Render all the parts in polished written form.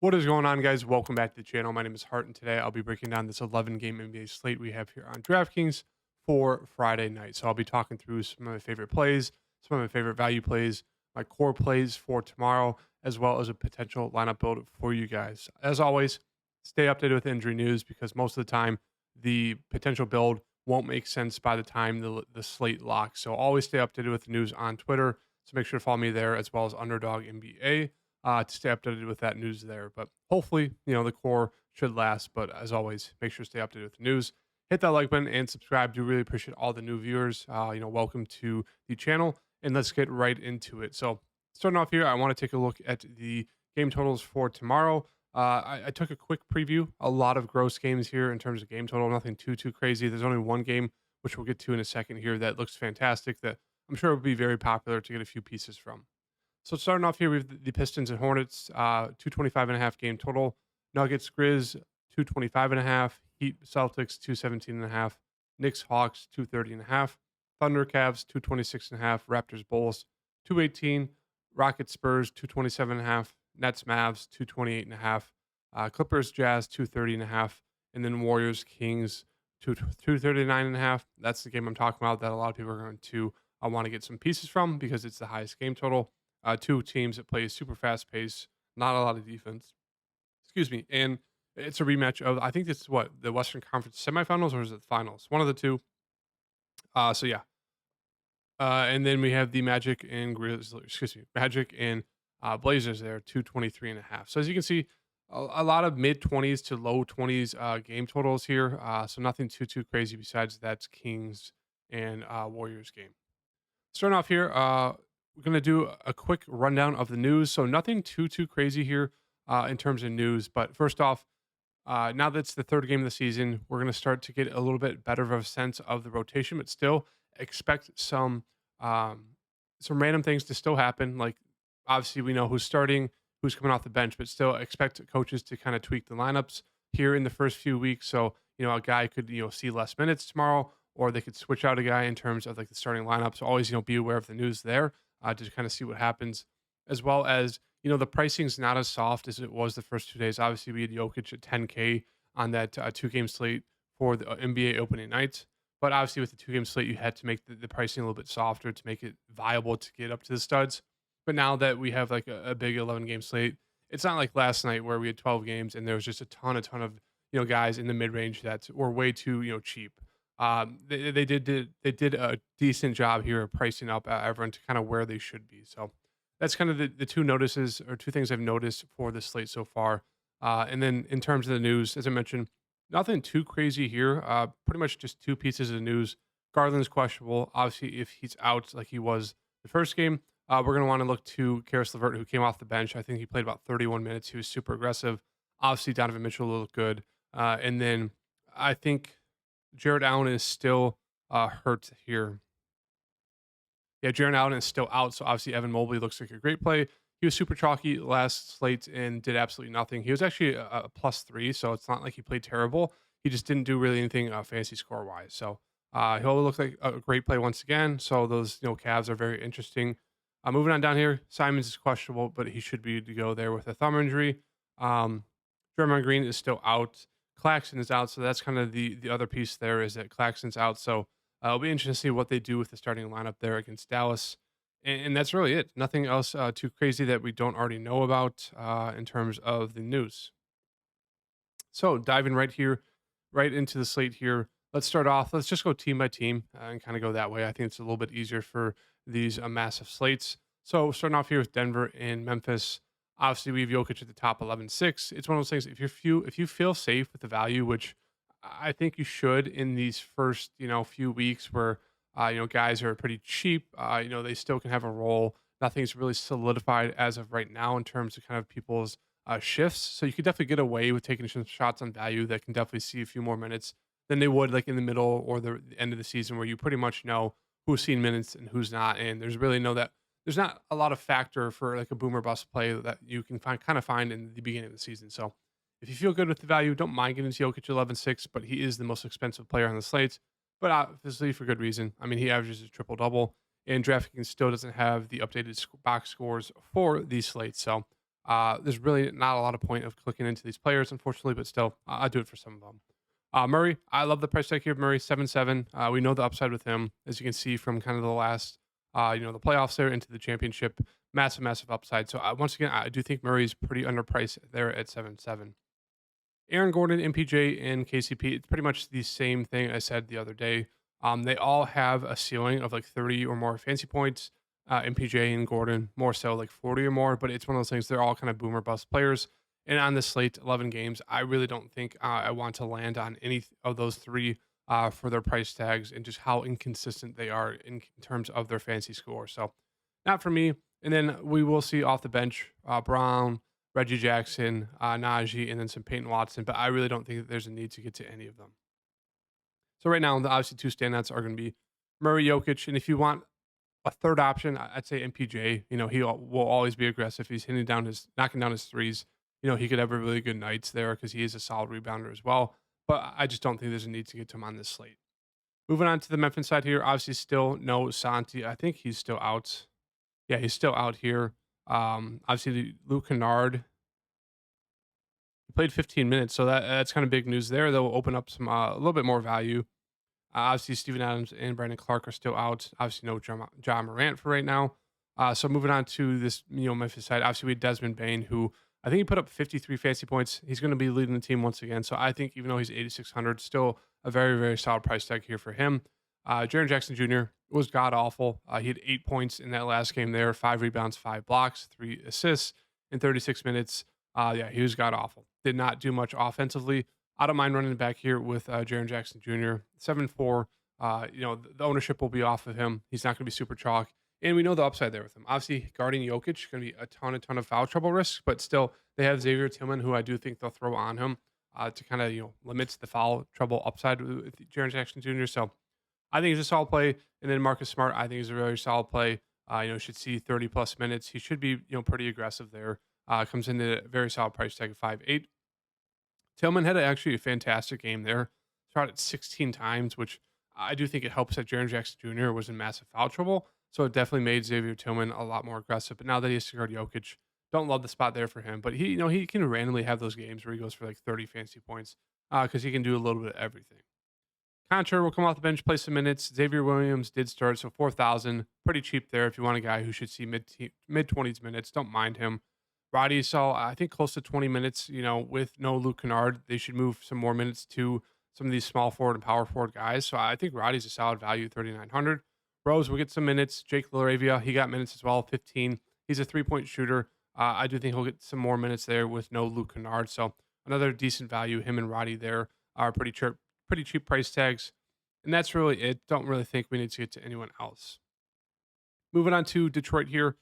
What is going on, guys? Welcome back to the channel. My name is Hart, and today I'll be breaking down this 11 game NBA slate we have here on DraftKings for Friday night. So I'll be talking through some of my favorite plays, some of my favorite value plays, my core plays for tomorrow, as well as a potential lineup build for you guys. As always, stay updated with injury news because most of the time the potential build won't make sense by the time the slate locks. So always stay updated with the news on Twitter. So make sure to follow me there as well as Underdog NBA to stay updated with that news there. But hopefully, the core should last. But as always, make sure to stay updated with the news. Hit that like button and subscribe. Do really appreciate all the new viewers. Welcome to the channel, and let's get right into it. So starting off here, I want to take a look at the game totals for tomorrow. I took a quick preview. A lot of gross games here in terms of game total. Nothing too crazy. There's only one game, which we'll get to in a second here, that looks fantastic. That I'm sure would be very popular to get a few pieces from. So starting off here, we have the Pistons and Hornets, 225.5 game total. Nuggets, Grizz, 225.5. Heat, Celtics, 217.5. Knicks, Hawks, 230.5. Thunder, Cavs, 226.5. Raptors, Bulls, 218. Rockets, Spurs, 227.5. Nets, Mavs, 228.5. Clippers, Jazz, 230.5. And then Warriors, Kings, 239.5. That's the game I'm talking about that a lot of people are going to want to get some pieces from because it's the highest game total. Two teams that play super fast pace, not a lot of defense. Excuse me. And it's a rematch of, I think this is what, the Western Conference semifinals, or is it the finals? One of the two. So yeah. And then we have the Magic and Magic and Blazers there, 223.5. So as you can see, a lot of mid 20s to low 20s game totals here. So nothing too crazy besides that's Kings and Warriors game. Starting off here, we're going to do a quick rundown of the news. So nothing too crazy here in terms of news. But first off, now that it's the third game of the season, we're going to start to get a little bit better of a sense of the rotation, but still expect some random things to still happen. Like obviously we know who's starting, who's coming off the bench, but still expect coaches to kind of tweak the lineups here in the first few weeks. So, a guy could, see less minutes tomorrow, or they could switch out a guy in terms of like the starting lineup. So always, be aware of the news there to kind of see what happens, as well as, the pricing's not as soft as it was the first 2 days. Obviously, we had Jokic at 10K on that two-game slate for the NBA opening night. But obviously, with the two-game slate, you had to make the pricing a little bit softer to make it viable to get up to the studs. But now that we have like a big 11-game slate, it's not like last night where we had 12 games and there was just a ton of guys in the mid-range that were way too cheap. They did a decent job here of pricing up everyone to kind of where they should be. So that's kind of the two notices or two things I've noticed for the slate so far. And then in terms of the news, as I mentioned, nothing too crazy here. Pretty much just two pieces of news. Garland's questionable. Obviously, if he's out like he was the first game, we're going to want to look to Karis LeVert, who came off the bench. I think he played about 31 minutes. He was super aggressive. Obviously, Donovan Mitchell looked good. And then I think Jared Allen is still hurt here. Yeah, Jared Allen is still out. So obviously, Evan Mobley looks like a great play. He was super chalky last slate and did absolutely nothing. He was actually a +3, so it's not like he played terrible. He just didn't do really anything fancy score wise. So he'll look like a great play once again. So those Cavs are very interesting. Moving on down here, Simons is questionable, but he should be to go there with a thumb injury. Draymond Green is still out. Claxton is out, so that's kind of the other piece there is that Claxton's out. So it'll be interesting to see what they do with the starting lineup there against Dallas. And that's really it. Nothing else too crazy that we don't already know about in terms of the news. So diving right into the slate here. Let's start off. Let's just go team by team and kind of go that way. I think it's a little bit easier for these massive slates. So starting off here with Denver and Memphis. Obviously, we have Jokic at the top 11-6. It's one of those things. If you feel safe with the value, which I think you should in these first few weeks where guys are pretty cheap. They still can have a role. Nothing's really solidified as of right now in terms of kind of people's shifts. So you could definitely get away with taking some shots on value that can definitely see a few more minutes than they would like in the middle or the end of the season where you pretty much know who's seen minutes and who's not. And there's really there's not a lot of factor for like a boomer bust play that you can kind of find in the beginning of the season. So if you feel good with the value, don't mind getting Jokic 11-6, but he is the most expensive player on the slate. But obviously for good reason. I mean, he averages a triple double, and DraftKings still doesn't have the updated box scores for these slates. So There's really not a lot of point of clicking into these players, unfortunately, but still, I'll do it for some of them. Murray, I love the price tag here of Murray, 7-7. We know the upside with him, as you can see from kind of the last, the playoffs there into the championship. Massive, massive upside. So once again, I do think Murray's pretty underpriced there at 7-7. Aaron Gordon, MPJ, and KCP, it's pretty much the same thing I said the other day. They all have a ceiling of like 30 or more fancy points. MPJ and Gordon more so like 40 or more, but it's one of those things. They're all kind of boomer bust players. And on this slate, 11 games, I really don't think I want to land on any of those three for their price tags and just how inconsistent they are in terms of their fancy score. So, not for me. And then we will see off the bench Brown, Reggie Jackson, Najee, and then some Peyton Watson. But I really don't think that there's a need to get to any of them. So right now, the obviously two standouts are going to be Murray, Jokic, and if you want a third option, I'd say MPJ. He will always be aggressive. He's knocking down his threes. He could have a really good nights there because he is a solid rebounder as well. But I just don't think there's a need to get to him on this slate. Moving on to the Memphis side here, obviously still no Santi. I think he's still out. Yeah, he's still out here. Obviously, Luke Kennard, he played 15 minutes, so that's kind of big news there. They'll open up some a little bit more value. Obviously, Steven Adams and Brandon Clark are still out. Obviously, no John Morant for right now. So moving on to this Memphis side, obviously we had Desmond Bain, who I think he put up 53 fancy points. He's going to be leading the team once again. So I think even though he's 8,600, still a very, very solid price tag here for him. Jaren Jackson Jr. was god awful. He had 8 points in that last game there, 5 rebounds, 5 blocks, 3 assists in 36 minutes. Yeah, he was god awful. Did not do much offensively. I don't mind running back here with Jaren Jackson Jr. 7-4. The ownership will be off of him. He's not going to be super chalk. And we know the upside there with him. Obviously, guarding Jokic going to be a ton of foul trouble risk, but still, they have Xavier Tillman, who I do think they'll throw on him to kind of limits the foul trouble upside with Jaren Jackson Jr. So I think he's a solid play. And then Marcus Smart, I think is a very solid play. Should see 30 plus minutes. He should be pretty aggressive there. Comes into a very solid price tag of 5.8. Tillman had actually a fantastic game there. Shot it 16 times, which I do think it helps that Jaren Jackson Jr. was in massive foul trouble. So it definitely made Xavier Tillman a lot more aggressive. But now that he has to guard Jokic, don't love the spot there for him. But he can randomly have those games where he goes for like 30 fancy points because he can do a little bit of everything. Contra will come off the bench, play some minutes. Xavier Williams did start, so 4,000. Pretty cheap there if you want a guy who should see mid 20s minutes. Don't mind him. Roddy saw, I think, close to 20 minutes, with no Luke Kennard. They should move some more minutes to some of these small forward and power forward guys. So I think Roddy's a solid value, 3,900. Rose will get some minutes. Jake LaRavia, he got minutes as well, 15. He's a three-point shooter. I do think he'll get some more minutes there with no Luke Kennard. So another decent value. Him and Roddy there are pretty cheap price tags. And that's really it. Don't really think we need to get to anyone else. Moving on to Detroit here.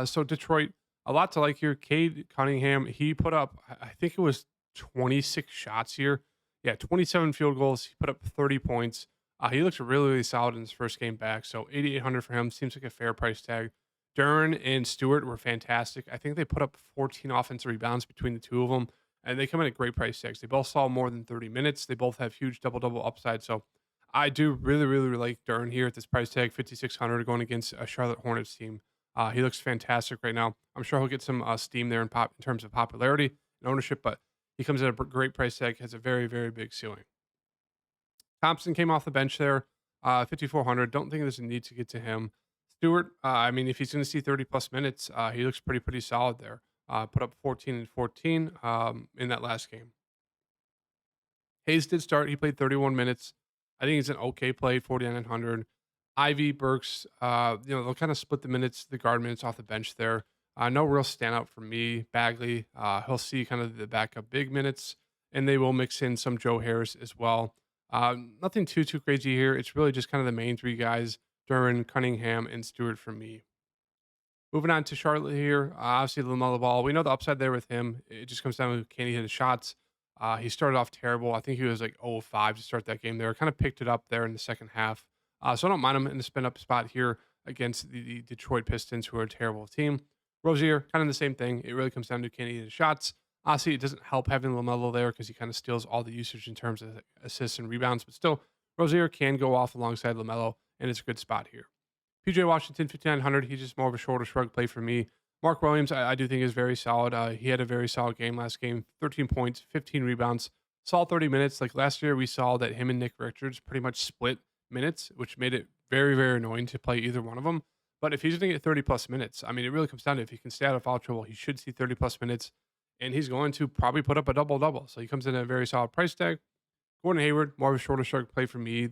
So Detroit, a lot to like here. Cade Cunningham, he put up, I think it was 26 shots here. Yeah, 27 field goals. He put up 30 points. He looks really, really solid in his first game back. So 8,800 for him seems like a fair price tag. Duren and Stewart were fantastic. I think they put up 14 offensive rebounds between the two of them, and they come in at great price tags. They both saw more than 30 minutes. They both have huge double-double upside. So I do really, really like Duren here at this price tag, 5,600, going against a Charlotte Hornets team. He looks fantastic right now. I'm sure he'll get some steam there in terms of popularity and ownership, but he comes at a great price tag, has a very, very big ceiling. Thompson came off the bench there, 5,400. Don't think there's a need to get to him. Stewart, if he's going to see 30 plus minutes, he looks pretty solid there. Put up 14 and 14 in that last game. Hayes did start. He played 31 minutes. I think he's an okay play, 4,900. Ivy, Burks, they'll kind of split the minutes, the guard minutes off the bench there. No real standout for me. Bagley, he'll see kind of the backup big minutes, and they will mix in some Joe Harris as well. Nothing too crazy here. It's really just kind of the main three guys, Duren, Cunningham, and Stewart for me. Moving on to Charlotte here. Obviously, LaMelo Ball. We know the upside there with him. It just comes down to can he hit his shots. He started off terrible. I think he was like 0-5 to start that game there. Kind of picked it up there in the second half. So I don't mind him in the spin up spot here against the Detroit Pistons, who are a terrible team. Rozier, kind of the same thing. It really comes down to can he hit his shots. Honestly, it doesn't help having LaMelo there because he kind of steals all the usage in terms of assists and rebounds. But still, Rozier can go off alongside LaMelo, and it's a good spot here. PJ Washington, 5,900. He's just more of a shoulder shrug play for me. Mark Williams, I do think is very solid. He had a very solid game last game, 13 points, 15 rebounds, solid 30 minutes. Like last year, we saw that him and Nick Richards pretty much split minutes, which made it very, very annoying to play either one of them. But if he's going to get 30 plus minutes, I mean, it really comes down to if he can stay out of foul trouble, he should see 30 plus minutes, and he's going to probably put up a double double. So he comes in at a very solid price tag. Gordon Hayward, more of a shorter stroke play for me.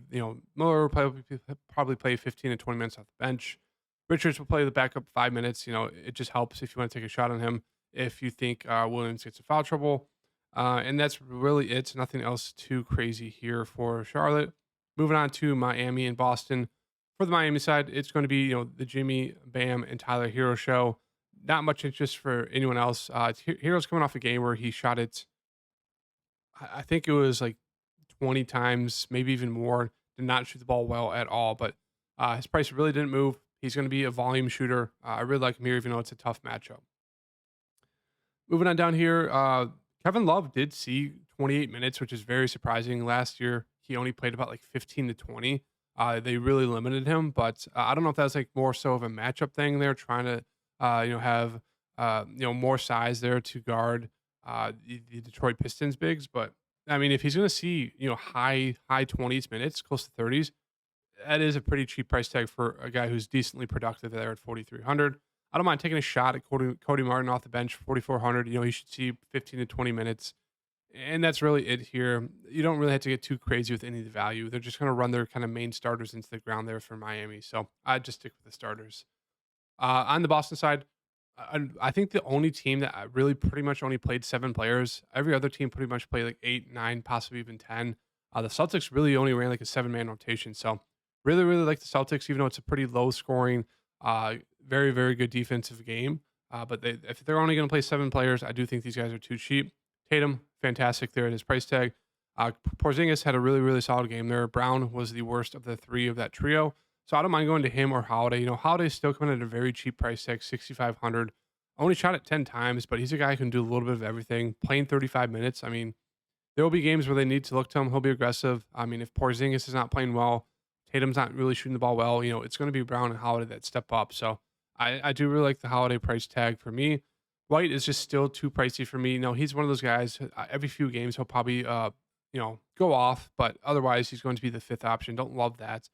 Miller will probably play 15 to 20 minutes off the bench. Richards will play the backup 5 minutes. It just helps if you want to take a shot on him. If you think Williams gets in foul trouble, and that's really it. Nothing else too crazy here for Charlotte. Moving on to Miami and Boston. For the Miami side, it's going to be the Jimmy, Bam, and Tyler Hero show. Not much interest for anyone else. Hero's coming off a game where he shot it. I think it was like 20 times, maybe even more. Did not shoot the ball well at all, but his price really didn't move. He's going to be a volume shooter. I really like him here, even though it's a tough matchup. Moving on down here, Kevin Love did see 28 minutes, which is very surprising. Last year, he only played about like 15 to 20. They really limited him, but I don't know if that's like more so of a matchup thing. They're trying to, have more size there to guard the Detroit Pistons bigs. But I mean, if he's going to see high 20s minutes, close to 30s, that is a pretty cheap price tag for a guy who's decently productive there at 4,300. I don't mind taking a shot at Cody Martin off the bench, 4,400. He should see 15 to 20 minutes. And that's really it here. You don't really have to get too crazy with any of the value. They're just going to run their kind of main starters into the ground there for Miami. So I'd just stick with the starters. On the Boston side, I think the only team that really pretty much only played 7 players. Every other team pretty much played like 8, 9, possibly even 10. The Celtics really only ran like a 7-man rotation. So really, really like the Celtics, even though it's a pretty low scoring, very, very good defensive game. But if they're only going to play 7 players, I do think these guys are too cheap. Tatum, fantastic there at his price tag. Porzingis had a really, really solid game there. Brown was the worst of the 3 of that trio. So I don't mind going to him or Holiday. Holiday's still coming at a very cheap price tag, 6,500. Only shot it 10 times, but he's a guy who can do a little bit of everything. Playing 35 minutes. I mean, there will be games where they need to look to him. He'll be aggressive. I mean, if Porzingis is not playing well, Tatum's not really shooting the ball well, it's going to be Brown and Holiday that step up. So I do really like the Holiday price tag for me. White is just still too pricey for me. He's one of those guys, every few games he'll probably, go off, but otherwise he's going to be the 5th option. Don't love that.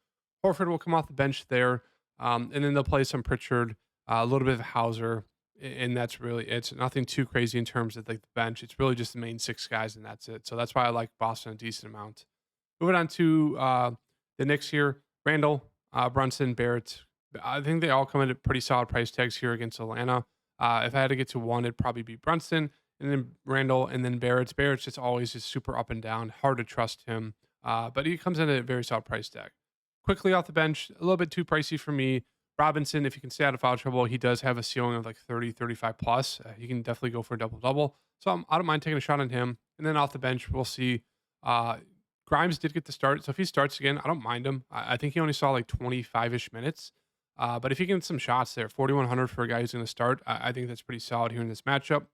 Horford will come off the bench there, and then they'll play some Pritchard, a little bit of Hauser, and that's really it. It's nothing too crazy in terms of like the bench. It's really just the main 6 guys, and that's it. So that's why I like Boston a decent amount. Moving on to the Knicks here, Randall, Brunson, Barrett. I think they all come at pretty solid price tags here against Atlanta. If I had to get to one, it'd probably be Brunson, and then Randall, and then Barrett. Barrett's just always just super up and down. Hard to trust him, but he comes in at a very solid price tag. Quickly off the bench, a little bit too pricey for me. Robinson, if he can stay out of foul trouble, he does have a ceiling of like 30, 35 plus. He can definitely go for a double-double. So I don't mind taking a shot on him. And then off the bench, we'll see. Grimes did get the start. So if he starts again, I don't mind him. I think he only saw like 25-ish minutes. But if he gets some shots there, 4,100 for a guy who's going to start, I think that's pretty solid here in this matchup,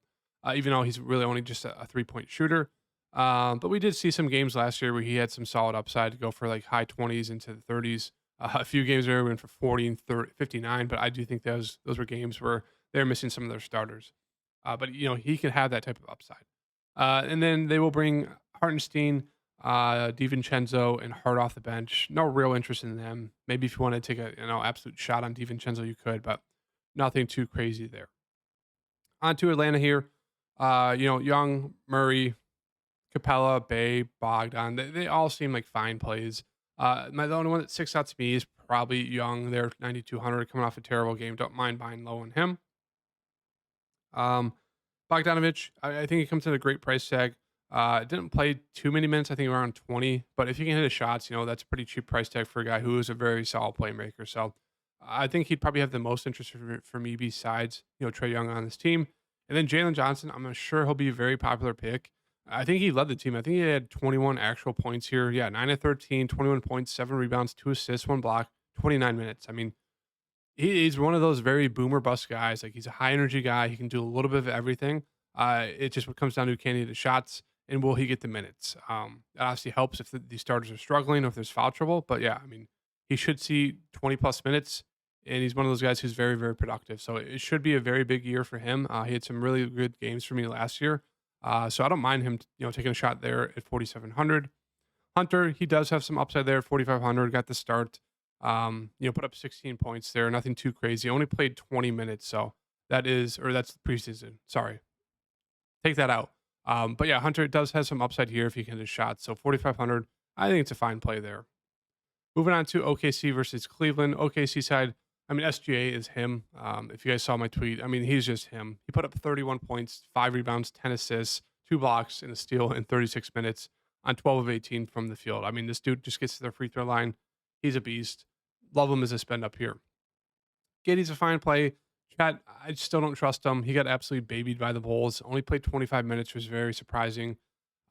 even though he's really only just a 3-point shooter. But we did see some games last year where he had some solid upside to go for like high 20s into the 30s. A few games where he went for 40 and 30, 59, but I do think those were games where they're missing some of their starters. But he can have that type of upside. And then they will bring Hartenstein, DiVincenzo, and Hart off the bench. No real interest in them. Maybe if you want to take a absolute shot on DiVincenzo, you could, but nothing too crazy there. On to Atlanta here. Young, Murray, Capella, Bay, Bogdan. They all seem like fine plays. The only one that sticks out to me is probably Young. They're 9,200, coming off a terrible game. Don't mind buying low on him. Bogdanovich, I think he comes at a great price tag. Didn't play too many minutes, I think around 20. But if he can hit his shots, that's a pretty cheap price tag for a guy who is a very solid playmaker. So I think he'd probably have the most interest for me besides, Trae Young on this team. And then Jalen Johnson, I'm sure he'll be a very popular pick. I think he led the team. I think he had 21 actual points here. Yeah, 9 of 13, 21 points, 7 rebounds, 2 assists, 1 block, 29 minutes. I mean, he's one of those very boomer bust guys. Like, he's a high energy guy. He can do a little bit of everything. It just comes down to can he hit the shots and will he get the minutes? That obviously helps if the starters are struggling or if there's foul trouble. But yeah, I mean, he should see 20 plus minutes. and he's one of those guys who's very, very productive. So it should be a very big year for him. He had some really good games for me last year. So I don't mind him, taking a shot there at 4,700. Hunter, he does have some upside there, 4,500, got the start. Put up 16 points there, nothing too crazy. Only played 20 minutes, so that's the preseason. Sorry, take that out. But yeah, Hunter does have some upside here if he can hit his shot. So 4,500, I think it's a fine play there. Moving on to OKC versus Cleveland. OKC side, SGA is him. If you guys saw my tweet, he's just him. He put up 31 points, 5 rebounds, 10 assists, 2 blocks, and a steal in 36 minutes on 12 of 18 from the field. This dude just gets to the free throw line. He's a beast. Love him as a spend up here. Giddey's a fine play. Chat, I still don't trust him. He got absolutely babied by the Bulls. Only played 25 minutes, was very surprising.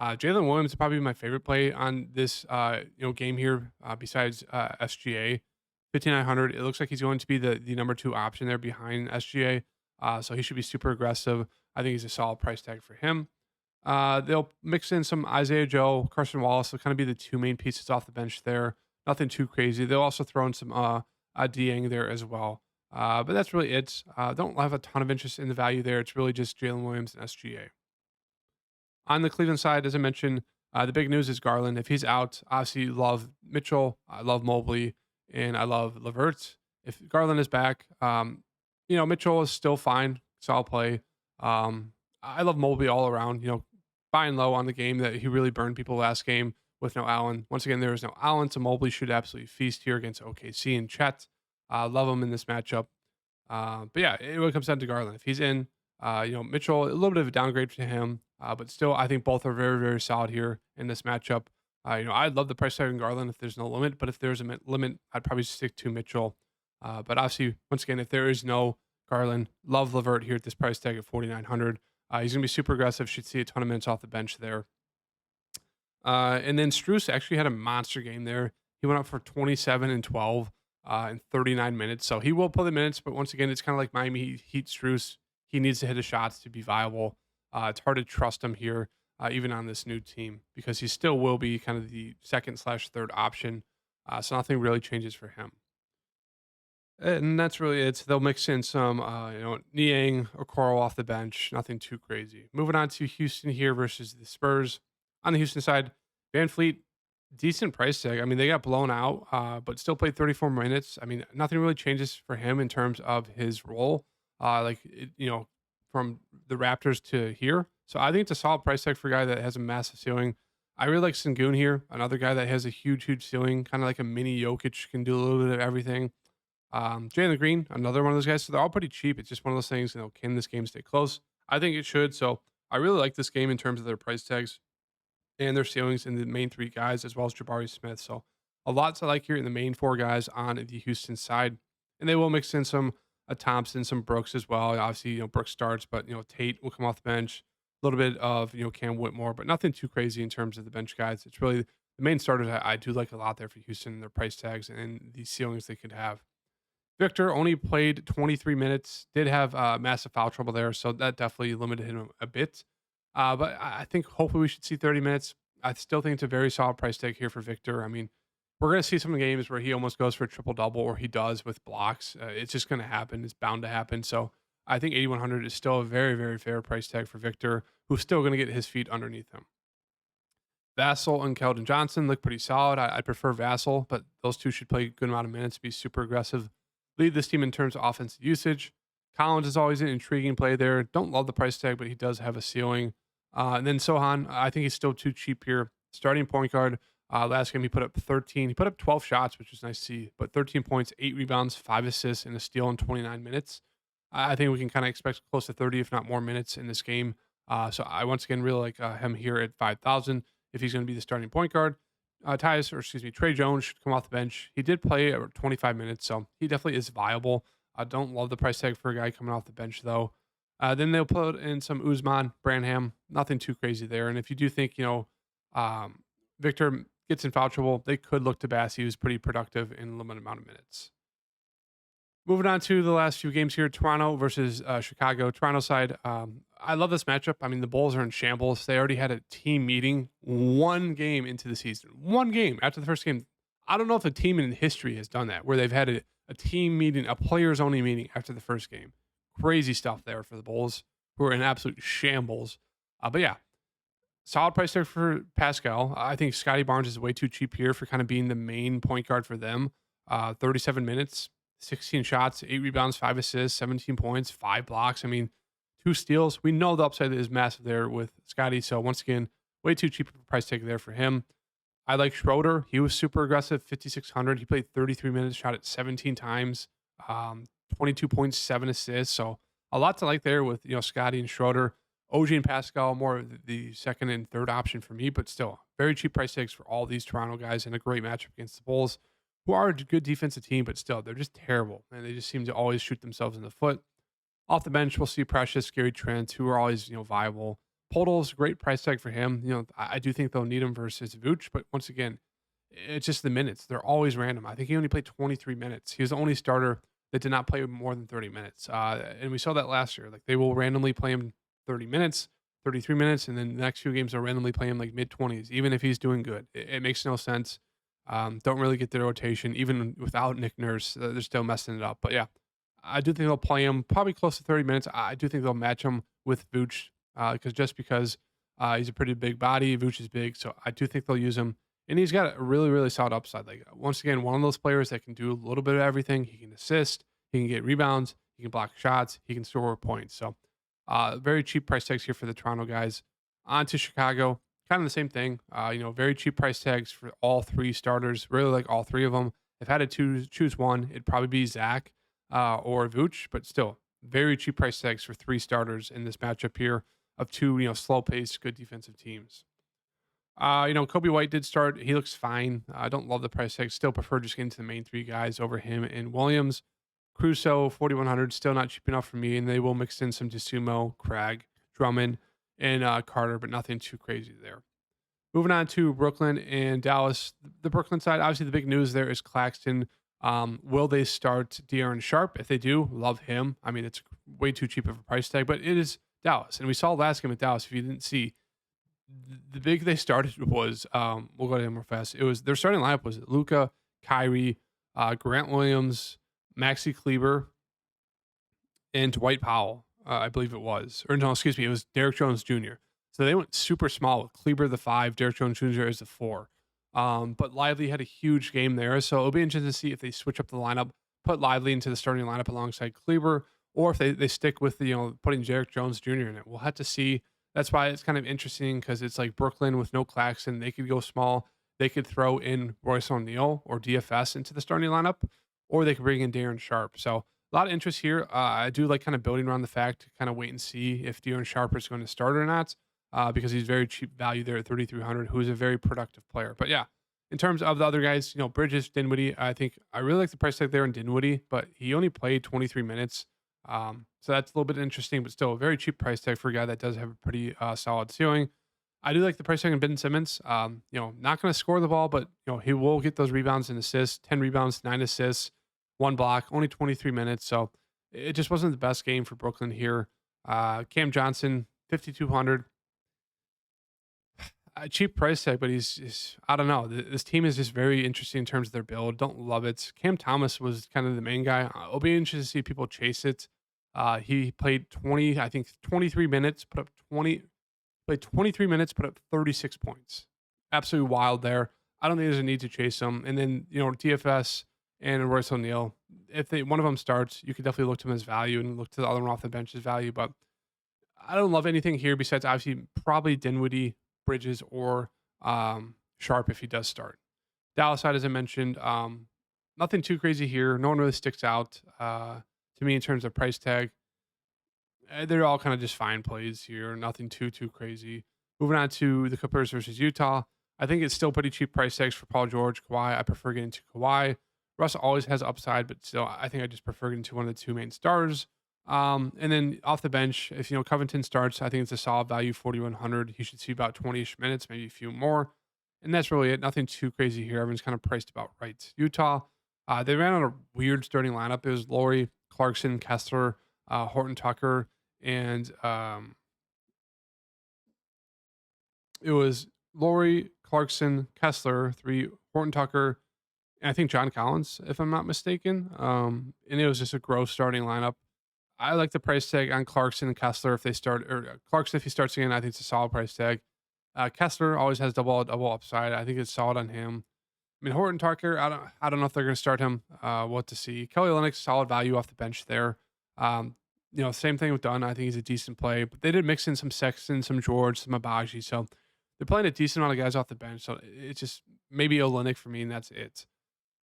Jalen Williams is probably my favorite play on this game here, besides SGA. 5,900. It looks like he's going to be the number 2 option there behind SGA. So he should be super aggressive. I think he's a solid price tag for him. They'll mix in some Isaiah Joe, Carson Wallace. They'll kind of be the 2 main pieces off the bench there. Nothing too crazy. They'll also throw in some Dieng there as well. But that's really it. Don't have a ton of interest in the value there. It's really just Jalen Williams and SGA. On the Cleveland side, as I mentioned, the big news is Garland. If he's out, obviously love Mitchell. I love Mobley, and I love LeVert. If Garland is back, Mitchell is still fine. Solid play. I love Mobley all around. Buying low on the game that he really burned people last game with no Allen. Once again, there is no Allen, so Mobley should absolutely feast here against OKC and Chet. Love him in this matchup. But yeah, it really comes down to Garland. If he's in, Mitchell, a little bit of a downgrade to him, but still, I think both are very, very solid here in this matchup. I'd love the price tag on Garland if there's no limit, but if there's a limit, I'd probably stick to Mitchell. But obviously, once again, if there is no Garland, love LeVert here at this price tag at 4,900. He's going to be super aggressive. Should see a ton of minutes off the bench there. And then Strus actually had a monster game there. He went up for 27 and 12 in 39 minutes. So he will play the minutes, but once again, it's kind of like Miami Heat Strus. He needs to hit his shots to be viable. It's hard to trust him here, even on this new team, because he still will be kind of the second/third option. So nothing really changes for him. And that's really it. They'll mix in some, Niang or Coral off the bench. Nothing too crazy. Moving on to Houston here versus the Spurs. On the Houston side, Van Fleet, decent price tag. They got blown out, but still played 34 minutes. Nothing really changes for him in terms of his role, from the Raptors to here. So I think it's a solid price tag for a guy that has a massive ceiling. I really like Sengun here, another guy that has a huge, huge ceiling, kind of like a mini Jokic, can do a little bit of everything. Jalen Green, another one of those guys. So they're all pretty cheap. It's just one of those things, can this game stay close? I think it should. So I really like this game in terms of their price tags and their ceilings in the main 3 guys, as well as Jabari Smith. So a lot to like here in the main 4 guys on the Houston side. And they will mix in some Thompson, some Brooks as well. Obviously, Brooks starts, but, Tate will come off the bench. A little bit of, Cam Whitmore, but nothing too crazy in terms of the bench guys. It's really the main starters I do like a lot there for Houston and their price tags and the ceilings they could have. Victor only played 23 minutes, did have massive foul trouble there, so that definitely limited him a bit. But I think hopefully we should see 30 minutes. I still think it's a very solid price tag here for Victor. We're going to see some games where he almost goes for a triple-double, or he does with blocks. It's just going to happen. It's bound to happen. So I think 8,100 is still a very, very fair price tag for Victor, who's still going to get his feet underneath him. Vassell and Keldon Johnson look pretty solid. I prefer Vassell, but those two should play a good amount of minutes, be super aggressive, lead this team in terms of offensive usage. Collins is always an intriguing play there. Don't love the price tag, but he does have a ceiling. And then Sohan, I think he's still too cheap here. Starting point guard. Last game he put up 13. He put up 12 shots, which was nice to see, but 13 points, 8 rebounds, 5 assists, and a steal in 29 minutes. I think we can kind of expect close to 30, if not more minutes in this game. So I once again really like him here at 5,000 if he's going to be the starting point guard. Trey Jones should come off the bench. He did play 25 minutes, so he definitely is viable. I don't love the price tag for a guy coming off the bench, though. Then they'll put in some Usman, Branham, nothing too crazy there. And if you do think, Victor gets in foul trouble, they could look to Bassey, who's pretty productive in a limited amount of minutes. Moving on to the last few games here, Toronto versus Chicago. Toronto side, I love this matchup. The Bulls are in shambles. They already had a team meeting 1 game into the season. 1 game after the first game. I don't know if a team in history has done that, where they've had a team meeting, a players only meeting after the first game. Crazy stuff there for the Bulls, who are in absolute shambles. But yeah, solid price tag for Pascal. I think Scotty Barnes is way too cheap here for kind of being the main point guard for them. 37 minutes, 16 shots, 8 rebounds, 5 assists, 17 points, 5 blocks. I mean, 2 steals. We know the upside is massive there with Scotty. So once again, way too cheap of a price tag there for him. I like Schroeder. He was super aggressive, 5,600. He played 33 minutes, shot it 17 times, 22 points, 7 assists. So a lot to like there with, Scotty and Schroeder. OG and Pascal, more of the second and third option for me, but still very cheap price tags for all these Toronto guys and a great matchup against the Bulls, who are a good defensive team, but still they're just terrible. And they just seem to always shoot themselves in the foot. Off the bench, we'll see Precious, Gary Trent, who are always, viable. Podol's great price tag for him. I do think they'll need him versus Vooch, but once again, it's just the minutes. They're always random. I think he only played 23 minutes. He was the only starter that did not play more than 30 minutes. And we saw that last year. Like they will randomly play him 30 minutes, 33 minutes, and then the next few games they'll randomly play him like mid 20s, even if he's doing good. It makes no sense. Don't really get the rotation. Even without Nick Nurse, they're still messing it up. But yeah, I do think they'll play him probably close to 30 minutes. I do think they'll match him with Vooch because he's a pretty big body. Vooch is big, so I do think they'll use him. And he's got a really, really solid upside. Like once again, one of those players that can do a little bit of everything. He can assist, he can get rebounds, he can block shots, he can score points. So very cheap price tags here for the Toronto guys. On to Chicago, kind of the same thing. Very cheap price tags for all 3 starters. Really like all 3 of them. If I had to choose one, it'd probably be Zach or Vooch, but still very cheap price tags for 3 starters in this matchup here of 2, slow paced, good defensive teams. Kobe White did start. He looks fine. I don't love the price tag. Still prefer just getting to the main 3 guys over him and Williams. Crusoe, 4,100, still not cheap enough for me. And they will mix in some DeSumo, Cragg, Drummond, and Carter, but nothing too crazy there. Moving on to Brooklyn and Dallas. The Brooklyn side, obviously the big news there is Claxton. Will they start De'Aaron Sharp? If they do, love him. I mean, it's way too cheap of a price tag, but it is Dallas. And we saw last game at Dallas, if you didn't see, the big they started was we'll go to him real fast. It was their starting lineup was Luka, Kyrie, Grant Williams, Maxi Kleber, and Dwight Powell. I believe it was, or no, excuse me, it was Derrick Jones Jr. So they went super small with Kleber the 5, Derrick Jones Jr. as the 4. But Lively had a huge game there, so it'll be interesting to see if they switch up the lineup, put Lively into the starting lineup alongside Kleber, or if they stick with putting Derrick Jones Jr. in it. We'll have to see. That's why it's kind of interesting because it's like Brooklyn with no Claxton. They could go small. They could throw in Royce O'Neal or DFS into the starting lineup, or they could bring in De'Aaron Sharp. So a lot of interest here. I do like kind of building around the fact to kind of wait and see if De'Aaron Sharp is going to start or not, because he's very cheap value there at 3,300, who's a very productive player. But yeah, in terms of the other guys, Bridges, Dinwiddie, I think I really like the price tag there in Dinwiddie, but he only played 23 minutes. So that's a little bit interesting, but still a very cheap price tag for a guy that does have a pretty solid ceiling. I do like the price tag in Ben Simmons. Not going to score the ball, but he will get those rebounds and assists. 10 rebounds, 9 assists, 1 block, only 23 minutes. So it just wasn't the best game for Brooklyn here. Cam Johnson, 5,200. A cheap price tag, but he's I don't know. This team is just very interesting in terms of their build. Don't love it. Cam Thomas was kind of the main guy. It'll be interesting to see people chase it. He played 23 minutes, played 23 minutes, put up 36 points. Absolutely wild there. I don't think there's a need to chase him. And then, DFS and Royce O'Neal, if one of them starts, you could definitely look to him as value and look to the other one off the bench as value. But I don't love anything here besides obviously probably Dinwiddie, Bridges, or Sharp if he does start. Dallas side, as I mentioned, nothing too crazy here. No one really sticks out to me in terms of price tag. They're all kind of just fine plays here. Nothing too crazy. Moving on to the Clippers versus Utah. I think it's still pretty cheap price tags for Paul George, Kawhi. I prefer getting to Kawhi. Russ always has upside, but still, I think I just prefer getting to one of the 2 main stars. And then off the bench, if Covington starts, I think it's a solid value, 4,100. He should see about 20-ish minutes, maybe a few more. And that's really it. Nothing too crazy here. Everyone's kind of priced about right. Utah, they ran on a weird starting lineup. It was Laurie, Clarkson, Kessler, Horton Tucker, and it was Laurie, Clarkson, Kessler, 3, Horton Tucker, and I think John Collins, if I'm not mistaken. And it was just a gross starting lineup. I like the price tag on Clarkson and Kessler if they start, or Clarkson if he starts again. I think it's a solid price tag. Kessler always has double upside. I think it's solid on him. I mean, Horton Tucker, I don't know if they're going to start him. What to see? Kelly Olynyk, solid value off the bench there. Um, same thing with Dunn. I think he's a decent play, but they did mix in some Sexton, some George, some Abaji. So they're playing a decent amount of guys off the bench. So it's just maybe Olynyk for me, and that's it.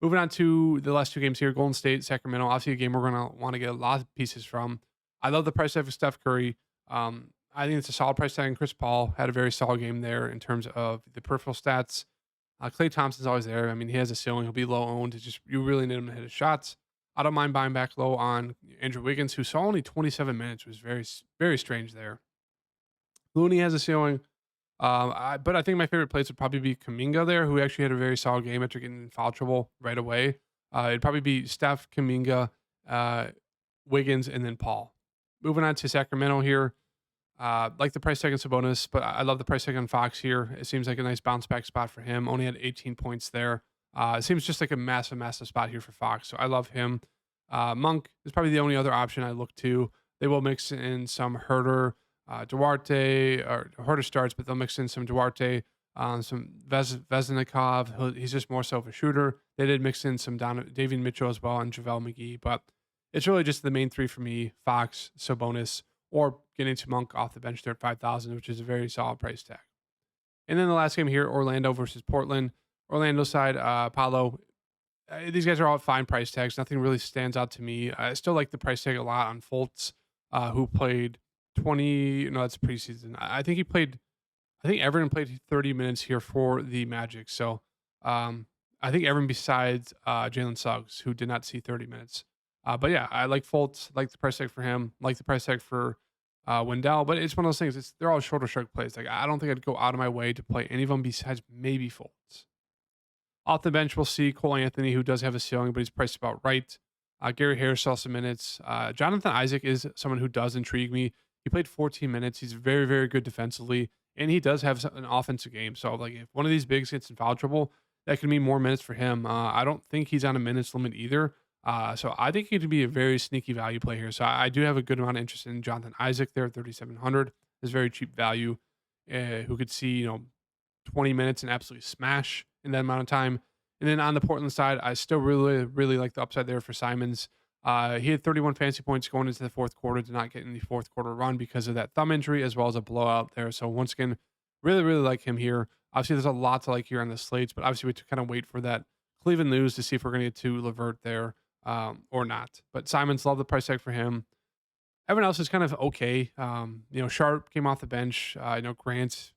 Moving on to the last two games here, Golden State, Sacramento. Obviously, a game we're going to want to get a lot of pieces from. I love the price tag for Steph Curry. I think it's a solid price tag. And Chris Paul had a very solid game there in terms of the peripheral stats. Klay Thompson's always there. I mean, he has a ceiling. He'll be low owned. It's just you really need him to hit his shots. I don't mind buying back low on Andrew Wiggins, who saw only 27 minutes. It was very strange there. Looney has a ceiling. But I think my favorite plays would probably be Kuminga there, who actually had a very solid game after getting in foul trouble right away. It'd probably be Steph, Kuminga, Wiggins, and then Paul. Moving on to Sacramento here. Like the price tag on Sabonis, but I love the price tag on Fox here. It seems like a nice bounce back spot for him. Only had 18 points there. It seems just like a massive spot here for Fox. So I love him. Monk is probably the only other option I look to. They will mix in some Herter, Duarte, or Herter starts, but they'll mix in some Duarte, some Vesnikov. He's just more so of a shooter. They did mix in some Davian Mitchell as well and JaVale McGee, but it's really just the main three for me: Fox, Sabonis, or getting to Monk off the bench there at 5,000, which is a very solid price tag. And then the last game here, Orlando versus Portland. Orlando side, Paolo. These guys are all fine price tags. Nothing really stands out to me. I still like the price tag a lot on Fultz, who played 20. No, that's preseason. I think Everton played 30 minutes here for the Magic. So I think everyone besides Jalen Suggs, who did not see 30 minutes. But yeah, I like Fultz, like the price tag for him, like the price tag for Wendell. But it's one of those things. They're all shorter stroke plays. Like I don't think I'd go out of my way to play any of them besides maybe Fultz. Off the bench, we'll see Cole Anthony, who does have a ceiling, but he's priced about right. Gary Harris saw some minutes. Jonathan Isaac is someone who does intrigue me. He played 14 minutes. He's very good defensively, and he does have an offensive game. So, like, if one of these bigs gets in foul trouble, that can mean more minutes for him. I don't think he's on a minutes limit either. So I think he could be a very sneaky value play here. So I do have a good amount of interest in Jonathan Isaac there at 3,700. Is very cheap value, who could see 20 minutes and absolutely smash in that amount of time. And then on the Portland side, I still really like the upside there for Simons. He had 31 fantasy points going into the fourth quarter, did not get in the fourth quarter run because of that thumb injury as well as a blowout there. So once again, really like him here. Obviously, there's a lot to like here on the slates, but obviously we have to kind of wait for that Cleveland news to see if we're going to get to LeVert there or not. But Simons, love the price tag for him. Everyone else is kind of okay. Sharp came off the bench. Grant,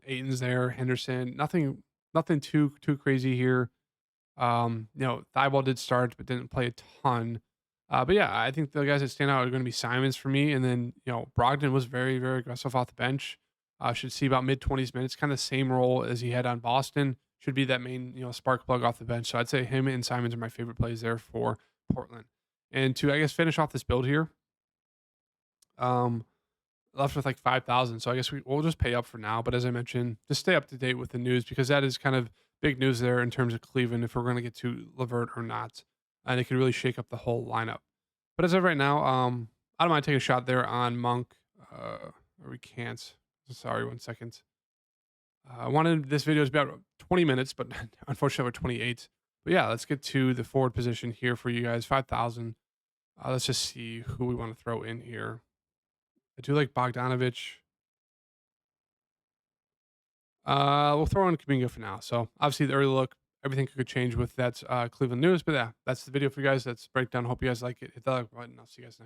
Ayton's there, Henderson. Nothing too crazy here. Thibault did start but didn't play a ton. But yeah, I think the guys that stand out are going to be Simons for me. And then, Brogdon was very aggressive off the bench. Should see about mid-20s minutes, kind of same role as he had on Boston. Should be that main, spark plug off the bench. So I'd say him and Simons are my favorite plays there for Portland. And to, I guess, finish off this build here, left with like 5,000. So I guess we'll just pay up for now. But as I mentioned, just stay up to date with the news because that is kind of big news there in terms of Cleveland if we're going to get to LeVert or not. And it could really shake up the whole lineup. But as of right now, I don't mind taking a shot there on Monk. Or we can't. Sorry, 1 second. I wanted this video to be about 20 minutes, but unfortunately we're 28. But yeah, let's get to the forward position here for you guys. 5,000. Let's just see who we want to throw in here. I do like Bogdanovich. We'll throw in Kuminga for now. So obviously the early look, everything could change with that Cleveland news. But yeah, that's the video for you guys. That's breakdown. Hope you guys like it. Hit that like button. I'll see you guys next.